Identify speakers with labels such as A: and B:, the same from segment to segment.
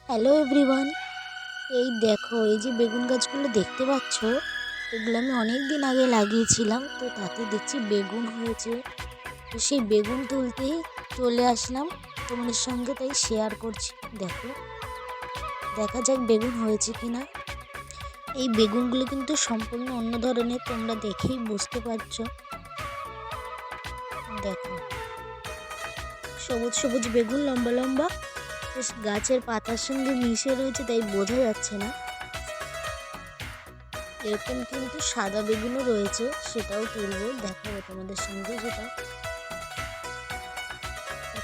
A: Hello everyone, এই দেখো এই যে বেগুন গাছগুলো দেখতে পাচ্ছ, এগুলো আমি অনেক দিন আগে লাগিয়েছিলাম। তো তাতে দেখছি বেগুন হয়েছে। তো সেই বেগুন তুলতেই চলে আসলাম তোমাদের সঙ্গে, তাই শেয়ার করছি। দেখো, দেখা যাক বেগুন হয়েছে কিনা। এই বেগুনগুলো কিন্তু সম্পূর্ণ অন্য ধরনের, তোমরা দেখেই বুঝতে পারছো। দেখো, সবুজ সবুজ বেগুন, লম্বা লম্বা, বেশ গাছের পাতার সঙ্গে মিশে রয়েছে, তাই বোঝা যাচ্ছে না। এরকম কিন্তু সাদা বেগুনও রয়েছে, সেটাও তুলবো, দেখাবো তোমাদের সঙ্গে। সেটা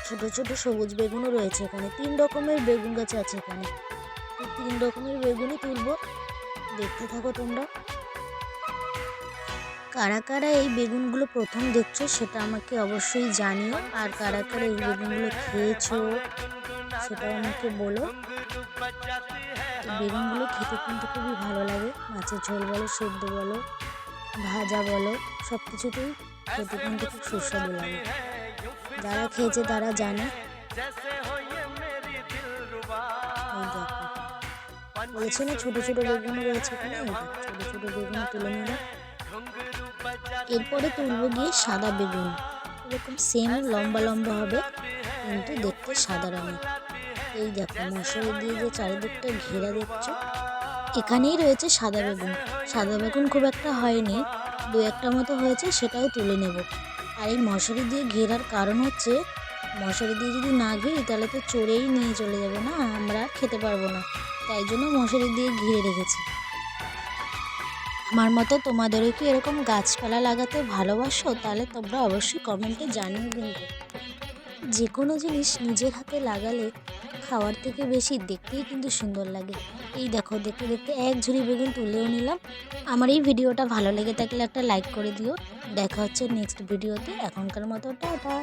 A: ছোট ছোট সবুজ বেগুনও রয়েছে এখানে। 3 রকমের বেগুন গাছ আছে এখানে। 3 রকমের বেগুনই তুলবো, দেখতে থাকো তোমরা। কারা কারা এই বেগুনগুলো প্রথম দেখছো সেটা আমাকে অবশ্যই জানিও, আর কারা কারা এই বেগুনগুলো খেয়েছো সেটাও আমাকে বলো। বেগুনগুলো খেতে কিন্তু খুবই ভালো লাগে, মাছের ঝোল বলো, সেদ্ধ বলো, ভাজা বলো, সব কিছুতেই খেতে কিন্তু খুব সুস্বাদু লাগে। যারা খেয়েছে তারা জানে। এই দেখো, বলেছে না ছোটো ছোটো বেগুন রয়েছে এখানে। ছোটো ছোটো বেগুন তুলে নিলাম। এরপরে তুলবো গিয়ে সাদা বেগুন। এরকম সেম লম্বা লম্বা হবে, কিন্তু দেখতে সাদা রঙের। এই দেখো, মশলা দিয়ে যে চারিদিকটা ঘেরা দেখছো, এখানেই রয়েছে সাদা বেগুন। সাদা বেগুন খুব একটা হয়নি, 2-1টা মতো হয়েছে, সেটাও তুলে নেব। আর এই মশারি দিয়ে ঘেরার কারণ হচ্ছে, মশারি দিয়ে যদি না ঘিরি তাহলে তো চড়েই নিয়ে চলে যাবে না, আমরা খেতে পারবো না। তাই জন্য মশারি দিয়ে ঘিরে রেখেছি। আমার মতো তোমাদেরও কি এরকম গাছপালা লাগাতে ভালোবাসো? তাহলে তোমরা অবশ্যই কমেন্টে জানিও। কিন্তু যে কোনো জিনিস নিজের হাতে লাগালে খাওয়ার থেকে বেশি দেখতেই কিন্তু সুন্দর লাগে। এই দেখো, দেখতে দেখতে এক ঝুড়ি বেগুন তুলেও নিলাম। আমার এই ভিডিওটা ভালো লেগে থাকলে একটা লাইক করে দিও। দেখা হচ্ছে নেক্সট ভিডিওতে। এখনকার মতো টাটা।